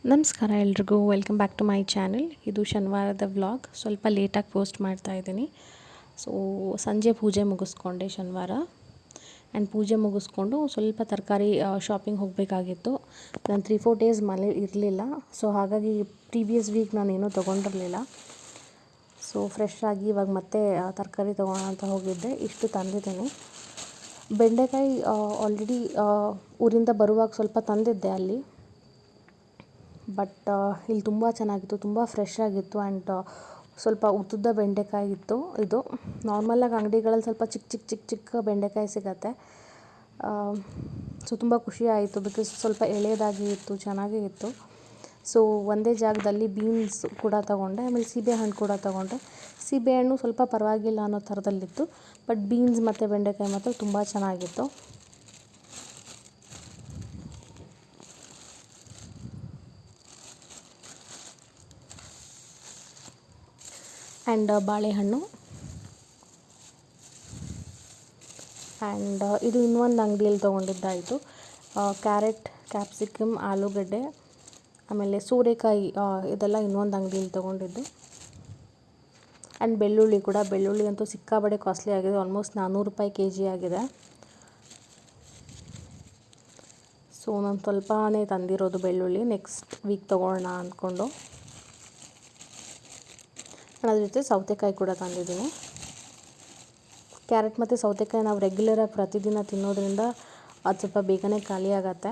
ನಮಸ್ಕಾರ ಎಲ್ರಿಗೂ, welcome back to my channel. ಇದು ಶನಿವಾರದ ವ್ಲಾಗ್. ಸ್ವಲ್ಪ ಲೇಟಾಗಿ ಪೋಸ್ಟ್ ಮಾಡ್ತಾ ಇದ್ದೀನಿ. ಸೊ ಸಂಜೆ ಪೂಜೆ ಮುಗಿಸ್ಕೊಂಡೆ ಶನಿವಾರ. ಆ್ಯಂಡ್ ಪೂಜೆ ಮುಗಿಸ್ಕೊಂಡು ಸ್ವಲ್ಪ ತರಕಾರಿ ಶಾಪಿಂಗ್ ಹೋಗಬೇಕಾಗಿತ್ತು. ನಾನು 3-4 ಡೇಸ್ ಮನೆ ಇರಲಿಲ್ಲ. ಸೊ ಹಾಗಾಗಿ ಪ್ರೀವಿಯಸ್ ವೀಕ್ ನಾನೇನೂ ತೊಗೊಂಡಿರಲಿಲ್ಲ. ಸೊ ಫ್ರೆಶ್ ಆಗಿ ಇವಾಗ ಮತ್ತೆ ತರಕಾರಿ ತೊಗೊಳ್ಳೋಣ ಅಂತ ಹೋಗಿದ್ದೆ. ಇಷ್ಟು ತಂದಿದ್ದೀನಿ. ಬೆಂಡೆಕಾಯಿ ಆಲ್ರೆಡಿ ಊರಿಂದ ಬರುವಾಗ ಸ್ವಲ್ಪ ತಂದಿದ್ದೆ ಅಲ್ಲಿ. ಬಟ್ ಇಲ್ಲಿ ತುಂಬ ಚೆನ್ನಾಗಿತ್ತು, ತುಂಬ ಫ್ರೆಶ್ ಆಗಿತ್ತು. ಆ್ಯಂಡ್ ಸ್ವಲ್ಪ ಉದ್ದುದ್ದ ಬೆಂಡೆಕಾಯಿ ಇತ್ತು. ಇದು ನಾರ್ಮಲಾಗಿ ಅಂಗಡಿಗಳಲ್ಲಿ ಸ್ವಲ್ಪ ಚಿಕ್ಕ ಬೆಂಡೆಕಾಯಿ ಸಿಗತ್ತೆ. ಸೊ ತುಂಬ ಖುಷಿ ಆಯಿತು, ಬಿಕಾಸ್ ಸ್ವಲ್ಪ ಎಳೆದಾಗಿ ಇತ್ತು, ಚೆನ್ನಾಗೇ ಇತ್ತು. ಸೊ ಒಂದೇ ಜಾಗದಲ್ಲಿ ಬೀನ್ಸ್ ಕೂಡ ತೊಗೊಂಡೆ, ಆಮೇಲೆ ಸೀಬೆಹಣ್ಣು ಕೂಡ ತೊಗೊಂಡೆ. ಸೀಬೆಹಣ್ಣು ಸ್ವಲ್ಪ ಪರವಾಗಿಲ್ಲ ಅನ್ನೋ ಥರದಲ್ಲಿತ್ತು, ಬಟ್ ಬೀನ್ಸ್ ಮತ್ತು ಬೆಂಡೆಕಾಯಿ ಮಾತ್ರ ತುಂಬ ಚೆನ್ನಾಗಿತ್ತು. ಆ್ಯಂಡ್ ಬಾಳೆಹಣ್ಣು. ಆ್ಯಂಡ್ ಇದು ಇನ್ನೊಂದು ಅಂಗಡಿಯಲ್ಲಿ ತೊಗೊಂಡಿದ್ದಾಯಿತು. ಕ್ಯಾರೆಟ್, ಕ್ಯಾಪ್ಸಿಕಮ್, ಆಲೂಗಡ್ಡೆ, ಆಮೇಲೆ ಸೋರೆಕಾಯಿ, ಇದೆಲ್ಲ ಇನ್ನೊಂದು ಅಂಗಡಿಯಲ್ಲಿ ತೊಗೊಂಡಿದ್ದು. ಆ್ಯಂಡ್ ಬೆಳ್ಳುಳ್ಳಿ ಕೂಡ. ಬೆಳ್ಳುಳ್ಳಿ ಅಂತೂ ಸಿಕ್ಕಾಬಡೆ ಕಾಸ್ಟ್ಲಿ ಆಗಿದೆ. ಆಲ್ಮೋಸ್ಟ್ 400 ರೂಪಾಯಿ kg ಆಗಿದೆ. ಸೊ ನಾನು ಸ್ವಲ್ಪನೇ ತಂದಿರೋದು ಬೆಳ್ಳುಳ್ಳಿ, ನೆಕ್ಸ್ಟ್ ವೀಕ್ ತೊಗೊಳ್ಳೋಣ ಅಂದ್ಕೊಂಡು. ಅದ್ರ ಜೊತೆ ಸೌತೆಕಾಯಿ ಕೂಡ ತಂದಿದ್ದೀನಿ. ಕ್ಯಾರೆಟ್ ಮತ್ತು ಸೌತೆಕಾಯಿ ನಾವು ರೆಗ್ಯುಲರಾಗಿ ಪ್ರತಿದಿನ ತಿನ್ನೋದ್ರಿಂದ ಅದು ಸ್ವಲ್ಪ ಬೇಗನೆ ಖಾಲಿ ಆಗುತ್ತೆ.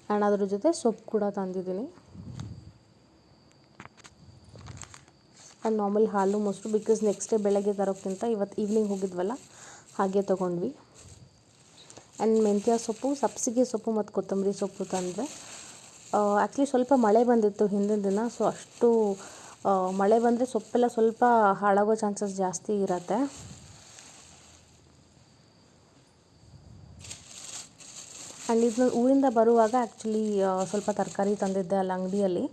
ಆ್ಯಂಡ್ ಅದ್ರ ಜೊತೆ ಸೊಪ್ಪು ಕೂಡ ತಂದಿದ್ದೀನಿ. ಆ್ಯಂಡ್ ನಾರ್ಮಲ್ ಹಾಲು ಮೊಸರು, ಬಿಕಾಸ್ ನೆಕ್ಸ್ಟ್ ಡೇ ಬೆಳಗ್ಗೆ ತರೋಕ್ಕಿಂತ ಇವತ್ತು ಈವ್ನಿಂಗ್ ಹೋಗಿದ್ವಲ್ಲ ಹಾಗೆ ತೊಗೊಂಡ್ವಿ. ಆ್ಯಂಡ್ ಮೆಂತ್ಯ ಸೊಪ್ಪು, ಸಬ್ಸಿಗೆ ಸೊಪ್ಪು ಮತ್ತು ಕೊತ್ತಂಬರಿ ಸೊಪ್ಪು ತಂದರೆ. ಆ್ಯಕ್ಚುಲಿ ಸ್ವಲ್ಪ ಮಳೆ ಬಂದಿತ್ತು ಹಿಂದಿನ ದಿನ. ಸೊ ಅಷ್ಟು ಮಳೆ ಬಂದರೆ ಸೊಪ್ಪೆಲ್ಲ ಸ್ವಲ್ಪ ಹಾಳಾಗೋ ಚಾನ್ಸಸ್ ಜಾಸ್ತಿ ಇರುತ್ತೆ. ಆ್ಯಂಡ್ ಇದು ಊರಿಂದ ಬರುವಾಗ ಆ್ಯಕ್ಚುಲಿ ಸ್ವಲ್ಪ ತರಕಾರಿ ತಂದಿದ್ದೆ ಅಲ್ಲಿ ಅಂಗಡಿಯಲ್ಲಿ.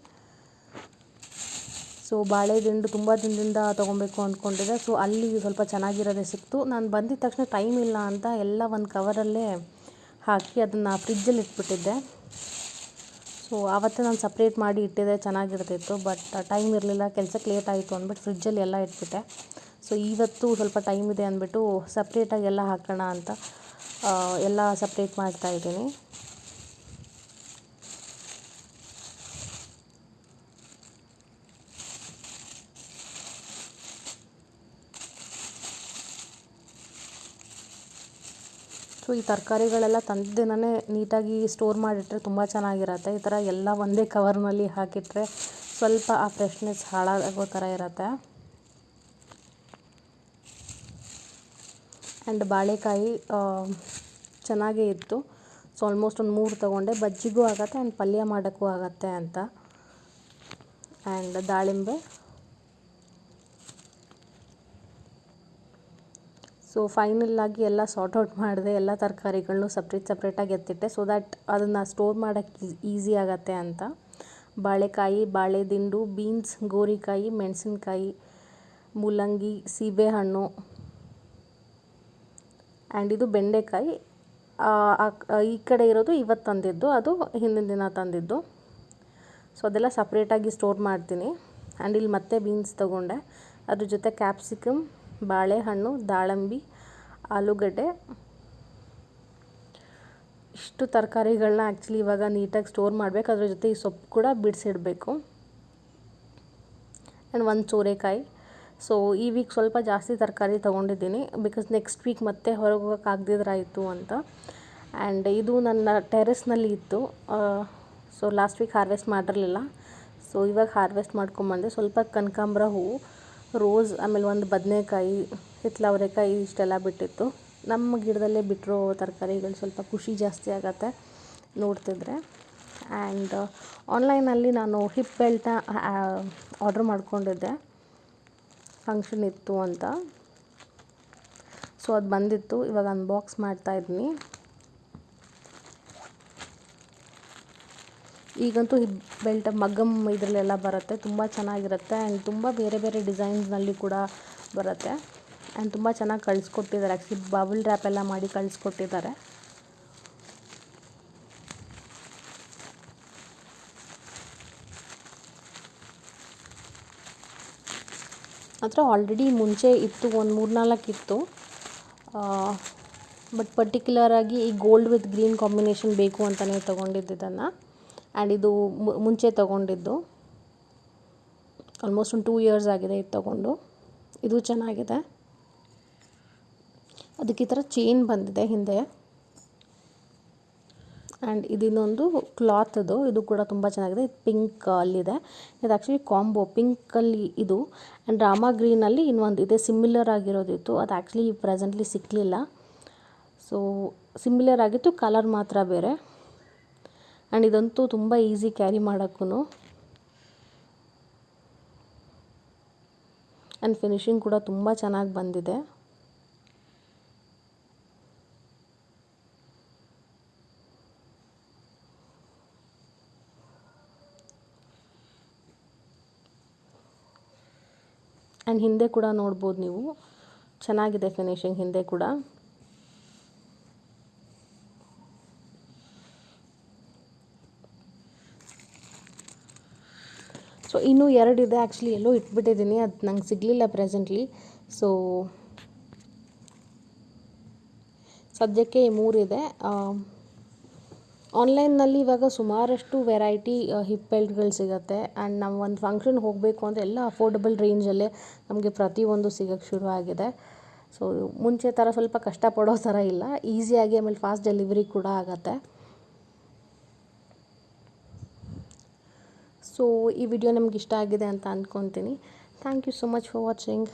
ಸೊ ಬಾಳೆ ದಿಂಡು ತುಂಬ ದಿನದಿಂದ ತೊಗೊಬೇಕು ಅಂದ್ಕೊಂಡಿದ್ದೆ. ಸೊ ಅಲ್ಲಿ ಸ್ವಲ್ಪ ಚೆನ್ನಾಗಿರೋದೇ ಸಿಕ್ತು. ನಾನು ಬಂದಿದ್ದ ತಕ್ಷಣ ಟೈಮ್ ಇಲ್ಲ ಅಂತ ಎಲ್ಲ ಒಂದು ಕವರಲ್ಲೇ ಹಾಕಿ ಅದನ್ನು ಫ್ರಿಜ್ಜಲ್ಲಿ ಇಟ್ಬಿಟ್ಟಿದ್ದೆ. ಸೊ ಆವತ್ತೇ ನಾನು ಸಪ್ರೇಟ್ ಮಾಡಿ ಇಟ್ಟಿದ್ದೆ, ಚೆನ್ನಾಗಿರ್ತಿತ್ತು. ಬಟ್ ಟೈಮ್ ಇರಲಿಲ್ಲ, ಕೆಲಸಕ್ಕೆ ಲೇಟ್ ಆಯಿತು ಅಂದ್ಬಿಟ್ಟು ಫ್ರಿಜ್ಜಲ್ಲಿ ಎಲ್ಲ ಇಟ್ಬಿಟ್ಟೆ. ಸೊ ಇವತ್ತು ಸ್ವಲ್ಪ ಟೈಮ್ ಇದೆ ಅಂದ್ಬಿಟ್ಟು ಸಪ್ರೇಟಾಗಿ ಎಲ್ಲ ಹಾಕೋಣ ಅಂತ ಎಲ್ಲ ಸಪ್ರೇಟ್ ಮಾಡ್ತಾಯಿದ್ದೀನಿ. ಸೊ ಈ ತರಕಾರಿಗಳೆಲ್ಲ ತಂದಿದ್ದನೇ ನೀಟಾಗಿ ಸ್ಟೋರ್ ಮಾಡಿಟ್ರೆ ತುಂಬ ಚೆನ್ನಾಗಿರುತ್ತೆ. ಈ ಥರ ಎಲ್ಲ ಒಂದೇ ಕವರ್ನಲ್ಲಿ ಹಾಕಿಟ್ರೆ ಸ್ವಲ್ಪ ಆ ಫ್ರೆಶ್ನೆಸ್ ಹಾಳಾಗೋ ಥರ ಇರುತ್ತೆ. ಆ್ಯಂಡ್ ಬಾಳೆಕಾಯಿ ಚೆನ್ನಾಗೇ ಇತ್ತು. ಸೊ ಆಲ್ಮೋಸ್ಟ್ ಒಂದು 3 ತೊಗೊಂಡೆ. ಬಜ್ಜಿಗೂ ಆಗುತ್ತೆ ಆ್ಯಂಡ್ ಪಲ್ಯ ಮಾಡೋಕ್ಕೂ ಆಗುತ್ತೆ ಅಂತ. ಆ್ಯಂಡ್ ದಾಳಿಂಬೆ. ಸೊ ಫೈನಲ್ಲಾಗಿ ಎಲ್ಲ ಸಾರ್ಟ್ ಔಟ್ ಮಾಡಿದೆ. ಎಲ್ಲ ತರಕಾರಿಗಳನ್ನೂ ಸಪ್ರೇಟಾಗಿ ಎತ್ತಿಟ್ಟೆ, ಸೊ ದ್ಯಾಟ್ ಅದನ್ನು ಸ್ಟೋರ್ ಮಾಡೋಕ್ಕೆ ಈಸಿ ಆಗುತ್ತೆ ಅಂತ. ಬಾಳೆಕಾಯಿ, ಬಾಳೆ ದಿಂಡು, ಬೀನ್ಸ್, ಗೋರಿಕಾಯಿ, ಮೆಣಸಿನ್ಕಾಯಿ, ಮೂಲಂಗಿ, ಸೀಬೆಹಣ್ಣು, ಆ್ಯಂಡ್ ಇದು ಬೆಂಡೆಕಾಯಿ. ಈ ಕಡೆ ಇರೋದು ಇವತ್ತು ತಂದಿದ್ದು, ಅದು ಹಿಂದಿನ ದಿನ ತಂದಿದ್ದು. ಸೊ ಅದೆಲ್ಲ ಸಪ್ರೇಟಾಗಿ ಸ್ಟೋರ್ ಮಾಡ್ತೀನಿ. ಆ್ಯಂಡ್ ಇಲ್ಲಿ ಮತ್ತೆ ಬೀನ್ಸ್ ತೊಗೊಂಡೆ. ಅದ್ರ ಜೊತೆ ಕ್ಯಾಪ್ಸಿಕಮ್, ಬಾಳೆಹಣ್ಣು, ದಾಳಂಬಿ, ಆಲೂಗಡ್ಡೆ, ಇಷ್ಟು ತರಕಾರಿಗಳನ್ನ ಆ್ಯಕ್ಚುಲಿ ಇವಾಗ ನೀಟಾಗಿ ಸ್ಟೋರ್ ಮಾಡಬೇಕು. ಅದ್ರ ಜೊತೆ ಈ ಸೊಪ್ಪು ಕೂಡ ಬಿಡಿಸಿಡಬೇಕು. ಆ್ಯಂಡ್ ಒಂದು ಸೋರೆಕಾಯಿ. ಸೊ ಈ ವೀಕ್ ಸ್ವಲ್ಪ ಜಾಸ್ತಿ ತರಕಾರಿ ತೊಗೊಂಡಿದ್ದೀನಿ, ಬಿಕಾಸ್ ನೆಕ್ಸ್ಟ್ ವೀಕ್ ಮತ್ತೆ ಹೊರಗೆ ಹೋಗೋಕ್ಕಾಗದಿದ್ರಾಯಿತು ಅಂತ. ಆ್ಯಂಡ್ ಇದು ನನ್ನ ಟೆರೆಸ್ನಲ್ಲಿ ಇತ್ತು. ಸೊ ಲಾಸ್ಟ್ ವೀಕ್ ಹಾರ್ವೆಸ್ಟ್ ಮಾಡಿರಲಿಲ್ಲ. ಸೊ ಇವಾಗ ಹಾರ್ವೆಸ್ಟ್ ಮಾಡ್ಕೊಂಬಂದೆ. ಸ್ವಲ್ಪ ಕನಕಾಂಬರ ಹೂವು, ರೋಸ್, ಆಮೇಲೆ ಒಂದು ಬದನೆಕಾಯಿ, ಹಿತ್ತಲವರೆಕಾಯಿ, ಇಷ್ಟೆಲ್ಲ ಬಿಟ್ಟಿತ್ತು. ನಮ್ಮ ಗಿಡದಲ್ಲೇ ಬಿಟ್ಟಿರೋ ತರಕಾರಿಗಳು ಸ್ವಲ್ಪ ಖುಷಿ ಜಾಸ್ತಿ ಆಗುತ್ತೆ ನೋಡ್ತಿದ್ರೆ. ಆ್ಯಂಡ್ ಆನ್ಲೈನಲ್ಲಿ ನಾನು ಹಿಪ್ ಬೆಲ್ಟ್ನ ಆರ್ಡ್ರ್ ಮಾಡ್ಕೊಂಡಿದ್ದೆ, ಫಂಕ್ಷನ್ ಇತ್ತು ಅಂತ. ಸೊ ಅದು ಬಂದಿತ್ತು, ಇವಾಗ ಅನ್ಬಾಕ್ಸ್ ಮಾಡ್ತಾಯಿದ್ದೀನಿ. ಈಗಂತೂ ಹಿಪ್ ಬೆಲ್ಟ್ ಮಗ್ಗಮ್ ಇದರಲ್ಲೆಲ್ಲ ಬರುತ್ತೆ, ತುಂಬ ಚೆನ್ನಾಗಿರುತ್ತೆ. ಆ್ಯಂಡ್ ತುಂಬ ಬೇರೆ ಬೇರೆ ಡಿಸೈನ್ಸ್ನಲ್ಲಿ ಕೂಡ ಬರುತ್ತೆ. ಆ್ಯಂಡ್ ತುಂಬ ಚೆನ್ನಾಗಿ ಕಳಿಸ್ಕೊಟ್ಟಿದ್ದಾರೆ. ಆ್ಯಕ್ಚುಲಿ ಬಬಲ್ ರ್ಯಾಪ್ ಎಲ್ಲ ಮಾಡಿ ಕಳಿಸ್ಕೊಟ್ಟಿದ್ದಾರೆ. ಹತ್ರ ಆಲ್ರೆಡಿ ಮುಂಚೆ ಇತ್ತು, ಒಂದು 3-4 ಇತ್ತು. ಬಟ್ ಪರ್ಟಿಕ್ಯುಲರಾಗಿ ಈ ಗೋಲ್ಡ್ ವಿತ್ ಗ್ರೀನ್ ಕಾಂಬಿನೇಷನ್ ಬೇಕು ಅಂತಲೇ ತೊಗೊಂಡಿದ್ದು ಇದನ್ನು. ಆ್ಯಂಡ್ ಇದು ಮುಂಚೆ ತೊಗೊಂಡಿದ್ದು, ಆಲ್ಮೋಸ್ಟ್ ಒಂದು 2 ಇಯರ್ಸ್ ಆಗಿದೆ ಇದು ತೊಗೊಂಡು. ಇದು ಚೆನ್ನಾಗಿದೆ. ಅದಕ್ಕೆ ಈ ಥರ ಚೈನ್ ಬಂದಿದೆ ಹಿಂದೆ. ಆ್ಯಂಡ್ ಇದನ್ನೊಂದು ಕ್ಲಾತದು, ಇದು ಕೂಡ ತುಂಬ ಚೆನ್ನಾಗಿದೆ. ಇದು ಪಿಂಕ್ ಅಲ್ಲಿದೆ. ಇದು ಆ್ಯಕ್ಚುಲಿ ಕಾಂಬೋ ಪಿಂಕಲ್ಲಿ ಇದು ಆ್ಯಂಡ್ ರಾಮಾ ಗ್ರೀನಲ್ಲಿ ಇನ್ನೊಂದು ಇದೆ, ಸಿಮಿಲರ್ ಆಗಿರೋದಿತ್ತು. ಅದು ಆ್ಯಕ್ಚುಲಿ ಪ್ರೆಸೆಂಟ್ಲಿ ಸಿಕ್ಕಲಿಲ್ಲ. ಸೊ ಸಿಮಿಲರ್ ಆಗಿತ್ತು, ಕಲರ್ ಮಾತ್ರ ಬೇರೆ. ಆ್ಯಂಡ್ ಇದಂತೂ ತುಂಬ ಈಸಿ ಕ್ಯಾರಿ ಮಾಡೋಕ್ಕೂ. ಆ್ಯಂಡ್ ಫಿನಿಶಿಂಗ್ ಕೂಡ ತುಂಬ ಚೆನ್ನಾಗಿ ಬಂದಿದೆ. ಆ್ಯಂಡ್ ಹಿಂದೆ ಕೂಡ ನೋಡ್ಬೋದು ನೀವು, ಚೆನ್ನಾಗಿದೆ ಫಿನಿಶಿಂಗ್ ಹಿಂದೆ ಕೂಡ. ಸೊ ಇನ್ನೂ 2 ಇದೆ, ಆ್ಯಕ್ಚುಲಿ ಎಲ್ಲೋ ಇಟ್ಬಿಟ್ಟಿದ್ದೀನಿ, ಅದು ನಂಗೆ ಸಿಗಲಿಲ್ಲ ಪ್ರೆಸೆಂಟ್ಲಿ. ಸೊ ಸದ್ಯಕ್ಕೆ 3 ಇದೆ. ಆನ್ಲೈನ್ನಲ್ಲಿ ಇವಾಗ ಸುಮಾರಷ್ಟು ವೆರೈಟಿ ಹಿಪ್ ಬೆಲ್ಟ್ಗಳು ಸಿಗುತ್ತೆ. ಆ್ಯಂಡ್ ನಾವು ಒಂದು ಫಂಕ್ಷನ್ಗೆ ಹೋಗಬೇಕು ಅಂದರೆ ಎಲ್ಲ ಅಫೋರ್ಡಬಲ್ ರೇಂಜಲ್ಲೇ ನಮಗೆ ಪ್ರತಿಯೊಂದು ಸಿಗೋಕ್ಕೆ ಶುರು ಆಗಿದೆ. ಸೊ ಮುಂಚೆ ಥರ ಸ್ವಲ್ಪ ಕಷ್ಟಪಡೋ ಥರ ಇಲ್ಲ, ಈಸಿಯಾಗಿ, ಆಮೇಲೆ ಫಾಸ್ಟ್ ಡೆಲಿವರಿ ಕೂಡ ಆಗುತ್ತೆ. ಸೊ ಈ ವಿಡಿಯೋ ನಿಮ್ಗೆ ಇಷ್ಟ ಆಗಿದೆ ಅಂತ ಅಂದ್ಕೊತೀನಿ. Thank you so much for watching.